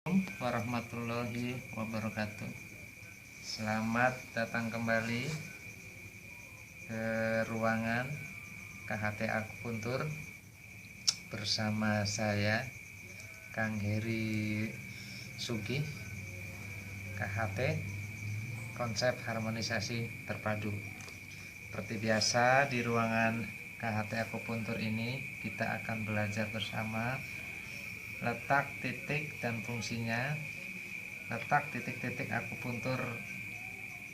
Assalamualaikum warahmatullahi wabarakatuh. Selamat datang kembali ke ruangan KHT Akupuntur bersama saya Kang Heri Sugih, KHT konsep harmonisasi terpadu. Seperti biasa di ruangan KHT Akupuntur ini kita akan belajar bersama letak, titik, dan fungsinya, letak, titik-titik akupuntur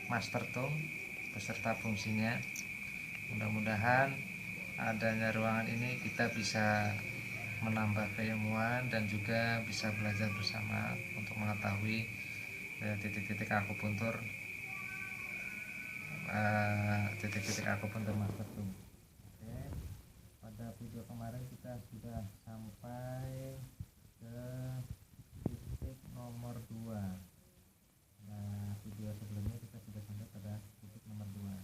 Master Tung beserta fungsinya. Mudah-mudahan adanya ruangan ini kita bisa menambah keilmuan dan juga bisa belajar bersama untuk mengetahui titik-titik akupuntur Master Tung. Oke. Pada video kemarin kita sudah sampai ke titik nomor 2. Nah, video sebelumnya kita sudah sampai pada titik nomor 2.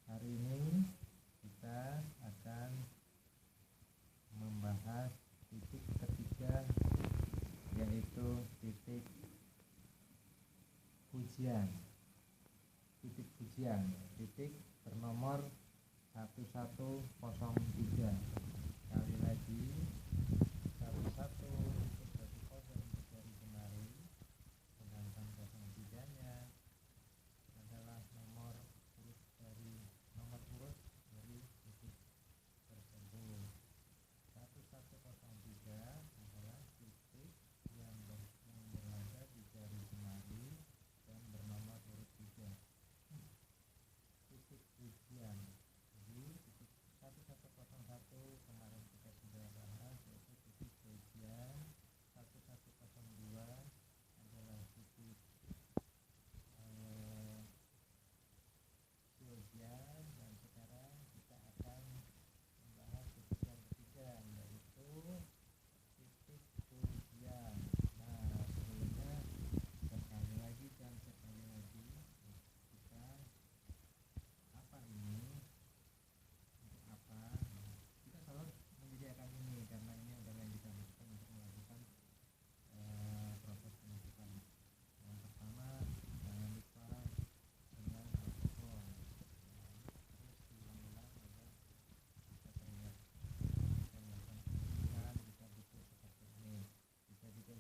Hari ini kita akan membahas titik ketiga, yaitu titik pujian. Titik bernomor 1103. Sekali lagi, 11 itu berarti kode untuk jari jemari, sedangkan 03-nya adalah nomor urut dari titik tersebut. 1103 adalah titik yang berada di jari jemari dan bernomor urut 3. Titik pujian. Jadi titik 1101 kemarin kita sudah bahas, yaitu titik pujian. 1102 adalah titik pujian, dan sekarang kita akan membahas titik yang ketiga, yaitu titik pujian. Nah, sebelumnya sekali lagi kita apa ini, untuk apa kita selalu menyediakan ini, karena ini adalah yang kita butuhkan untuk melakukan proses penutupan. Yang pertama, jangan lupa dengan alkohol, terus diulang-ulang agar bisa terlihat. Kita melakukan penutupan, kita butuh seperti ini. Kita butuh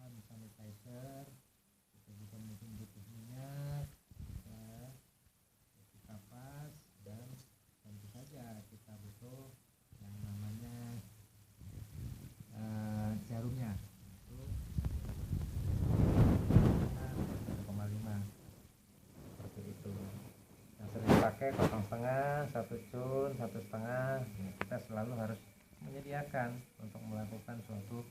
hand sanitizer, kita juga mungkin butuh minyak, kita kapas, dan tentu saja kita butuh yang namanya jarumnya. Itu 1,5 seperti itu. Yang sering dipakai 0,5, 1 cun, 1,5. Kita selalu harus menyediakan untuk melakukan suatu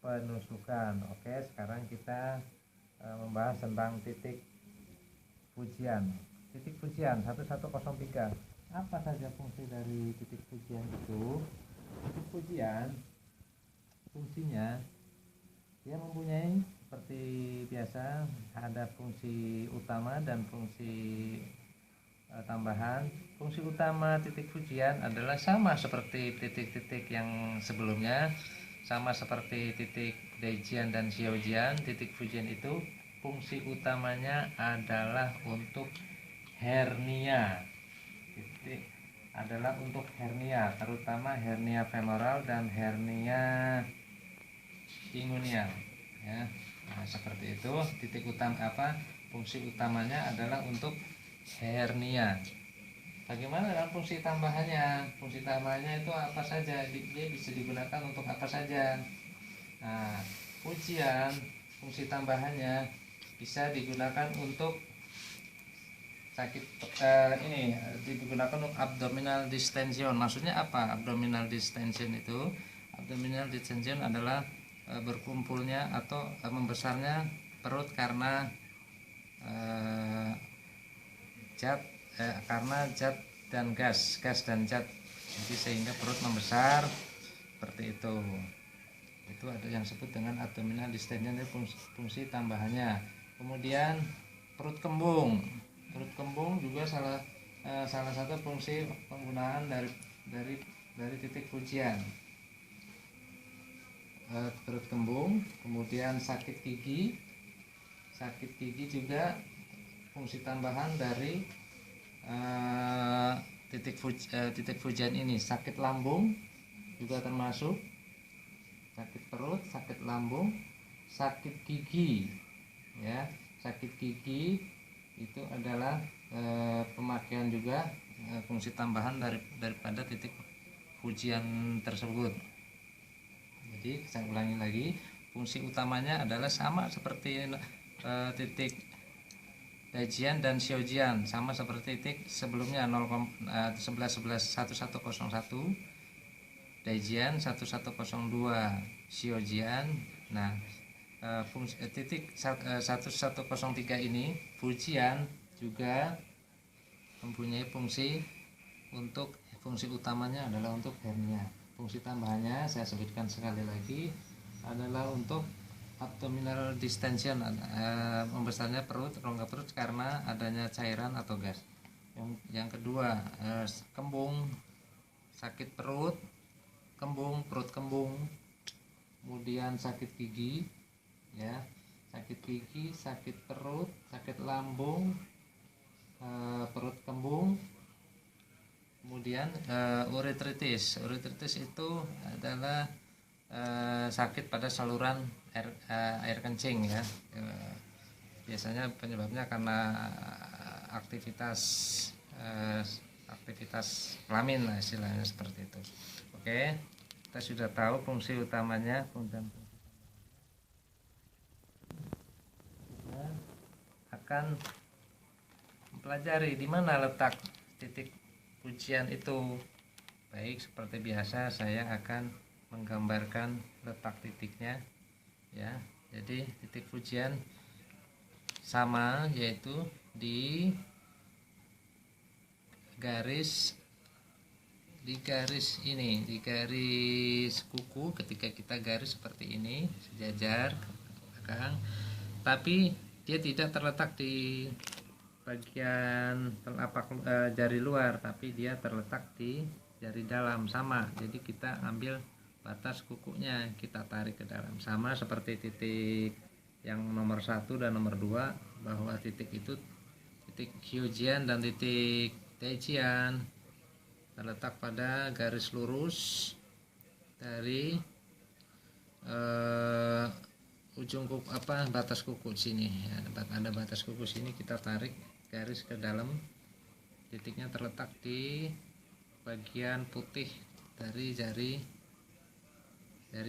penusukan. Oke, sekarang kita membahas tentang titik pujian. Titik pujian 1103. Apa saja fungsi dari titik pujian itu? Titik pujian fungsinya, dia mempunyai seperti biasa ada fungsi utama dan fungsi tambahan. Fungsi utama titik pujian adalah sama seperti titik-titik yang sebelumnya, sama seperti titik Daijian dan Xiaojian. Titik pujian itu fungsi utamanya adalah untuk hernia. Titik adalah untuk hernia, terutama hernia femoral dan hernia inguinal, ya. Nah, seperti itu. Titik utama fungsi utamanya adalah untuk hernia. Bagaimana dengan fungsi tambahannya? Fungsi tambahannya itu apa saja? Dia bisa digunakan untuk apa saja? Nah, pujian fungsi tambahannya bisa digunakan untuk sakit ini, digunakan untuk abdominal distension. Maksudnya apa abdominal distension itu? Abdominal distension adalah berkumpulnya atau membesarnya perut karena zat dan gas dan zat, jadi sehingga perut membesar seperti itu. Itu ada yang disebut dengan abdominal distension, fungsi tambahannya. Kemudian perut kembung juga salah satu fungsi penggunaan dari titik pujian. perut kembung. Kemudian sakit gigi juga fungsi tambahan dari titik fujian ini. Sakit lambung juga termasuk, sakit perut, sakit lambung, sakit gigi ya. Sakit gigi itu adalah pemakaian juga fungsi tambahan daripada titik fujian tersebut. Jadi saya ulangi lagi, fungsi utamanya adalah sama seperti titik Daijian dan Xiaojian, sama seperti titik sebelumnya 1111 1101 Daijian, 1102 Xiaojian. Nah, titik 1103 ini Fujian juga mempunyai fungsi utamanya adalah untuk hernia. Fungsi tambahannya saya sebutkan sekali lagi adalah untuk abdominal distension, membesarnya perut, rongga perut karena adanya cairan atau gas. Yang kedua, kembung, sakit perut kembung, kemudian sakit gigi ya, sakit gigi, sakit perut, sakit lambung, perut kembung. Kemudian uretritis itu adalah sakit pada saluran air kencing ya. Biasanya penyebabnya karena aktivitas kelamin lah, istilahnya seperti itu. Oke, kita sudah tahu fungsi utamanya. Kita akan mempelajari di mana letak titik fujian itu. Baik, seperti biasa saya akan menggambarkan letak titiknya ya. Jadi titik fujian sama, yaitu di garis ini, di garis kuku. Ketika kita garis seperti ini sejajar ke belakang, tapi dia tidak terletak di bagian telapak jari luar, tapi dia terletak di jari dalam, sama. Jadi kita ambil batas kukunya, kita tarik ke dalam, sama seperti titik yang nomor 1 dan nomor 2, bahwa titik itu titik Xiaojian dan titik Daijian terletak pada garis lurus dari ujung kuku, batas kuku sini ya. Ada batas kuku sini, kita tarik garis ke dalam, titiknya terletak di bagian putih dari jari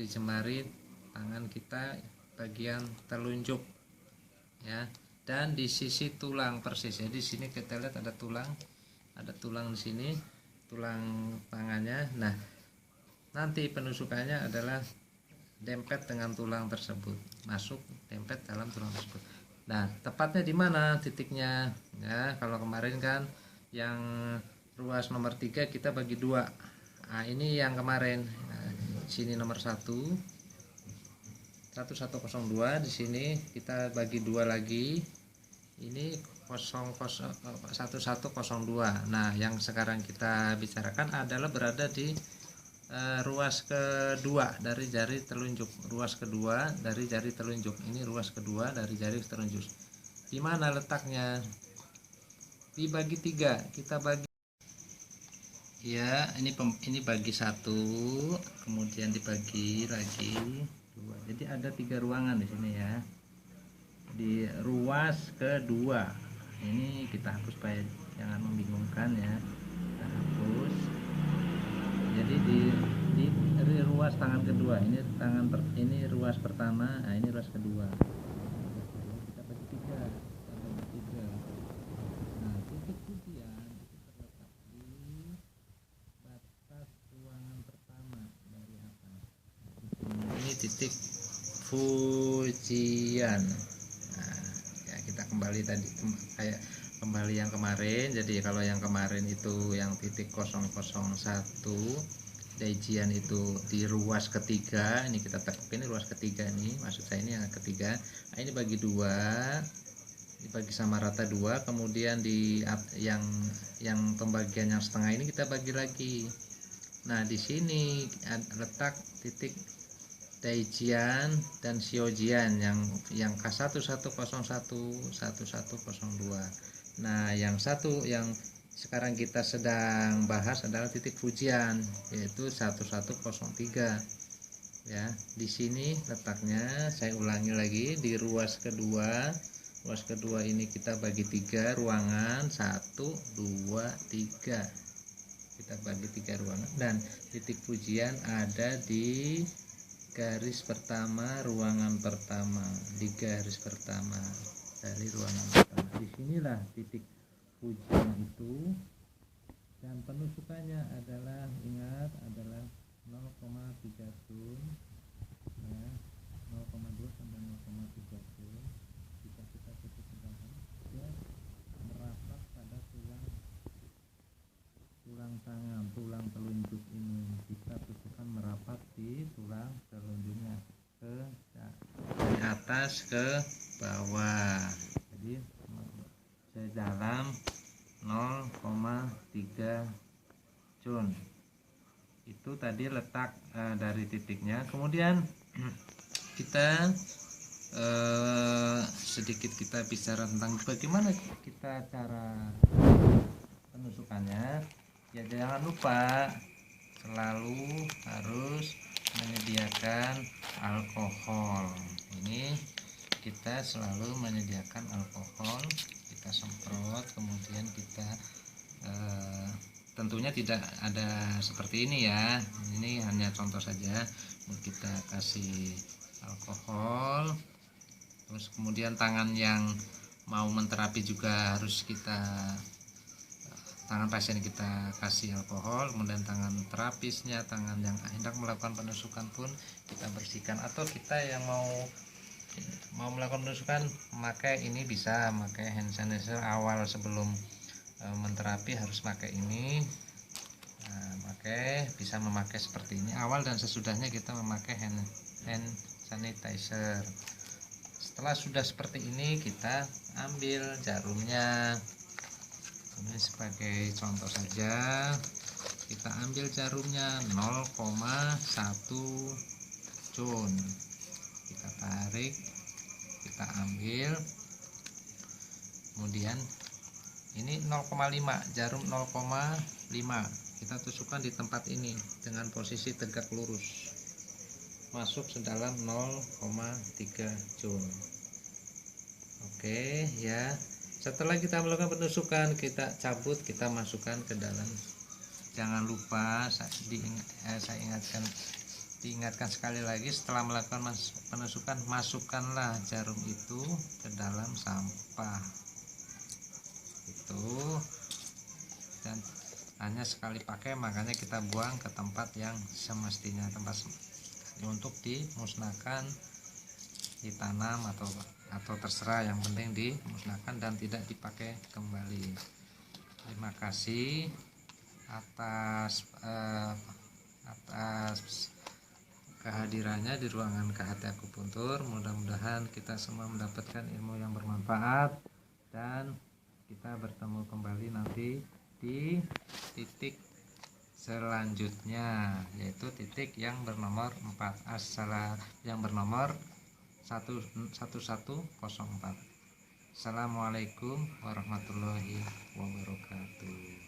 jemari tangan kita, bagian telunjuk ya, dan di sisi tulang persis. Jadi di sini kita lihat ada tulang di sini, tulang tangannya. Nah, nanti penusukannya adalah dempet dengan tulang tersebut, masuk dempet dalam tulang tersebut. Nah, tepatnya di mana titiknya ya? Kalau kemarin kan yang ruas nomor 3 kita bagi 2. Nah, ini yang kemarin. Nah, sini nomor 1 1102, di sini kita bagi 2 lagi. Ini 1102. Nah, yang sekarang kita bicarakan adalah berada di ruas kedua dari jari telunjuk. Ruas kedua dari jari telunjuk. Ini ruas kedua dari jari telunjuk. Di mana letaknya? Dibagi 3. Kita bagi ya, ini bagi 1, kemudian dibagi lagi 2. Jadi ada 3 ruangan di sini ya. Di ruas kedua ini kita hapus supaya jangan membingungkan ya. Kita hapus. Jadi di ruas tangan kedua, ini ruas pertama, nah ini ruas kedua. Kita bagi 3. Nah, titik fujian itu terletak di batas ruangan pertama dari atas. Ini titik fujian. Nah, ya kita kembali tadi kayak kembali yang kemarin. Jadi kalau yang kemarin itu yang titik 001 Daijian itu di ruas ketiga, ini kita tekuk, ini ruas ketiga nih, maksud saya ini yang ketiga. Nah, ini bagi 2, dibagi sama rata 2, kemudian di yang pembagian yang setengah ini kita bagi lagi. Nah, di sini letak titik Daijian dan Xiaojian yang K1101 1102. Nah, yang sekarang kita sedang bahas adalah titik Fujian, yaitu 1103. Ya, di sini letaknya saya ulangi lagi di ruas kedua. Ruas kedua ini kita bagi 3 ruangan, 1 2 3. Kita bagi 3 ruangan dan titik Fujian ada di garis pertama, ruangan pertama, di garis pertama dari ruangan pertama. Disinilah titik Fujian itu, dan penusukannya adalah, ingat, adalah 0,3 Sun, ya, 0,2 sampai 0,3 Sun. Jika kita tutup ke dalam, dia merapat pada tulang tangan, tulang telunjuk ini. Kita tusukkan merapat di tulang telunjuknya dari atas ke bawah. Jadi sedalam 0,3 Sun. Itu tadi letak dari titiknya. Kemudian kita sedikit kita bicara tentang bagaimana kita cara penusukannya. Ya, jangan lupa selalu harus menyediakan alkohol. Ini kita selalu menyediakan alkohol, kita semprot, kemudian kita tentunya tidak ada seperti ini ya, ini hanya contoh saja. Kita kasih alkohol, terus kemudian tangan yang mau menterapi juga harus tangan pasien kita kasih alkohol, kemudian tangan terapisnya, tangan yang hendak melakukan penusukan pun kita bersihkan. Atau kita yang mau melakukan penusukan memakai ini, bisa memakai hand sanitizer awal sebelum menterapi harus pakai ini. Nah, bisa memakai seperti ini awal dan sesudahnya kita memakai hand sanitizer. Setelah sudah seperti ini, kita ambil jarumnya. Ini sebagai contoh saja, kita ambil jarumnya 0,1 Sun. Kita tarik, kita ambil, kemudian ini 0,5, jarum 0,5 kita tusukkan di tempat ini dengan posisi tegak lurus, masuk sedalam 0,3 Sun. Oke ya. Setelah kita melakukan penusukan, kita cabut, kita masukkan ke dalam. Jangan lupa diingatkan sekali lagi, setelah melakukan penusukan, masukkanlah jarum itu ke dalam sampah. Itu, dan hanya sekali pakai, makanya kita buang ke tempat yang semestinya, tempat untuk dimusnahkan, ditanam atau terserah, yang penting dimusnahkan dan tidak dipakai kembali. Terima kasih atas kehadirannya di ruangan KHT Akupuntur. Mudah-mudahan kita semua mendapatkan ilmu yang bermanfaat, dan kita bertemu kembali nanti di titik selanjutnya, yaitu titik yang bernomor 4, yang bernomor 1104. Assalamualaikum warahmatullahi wabarakatuh.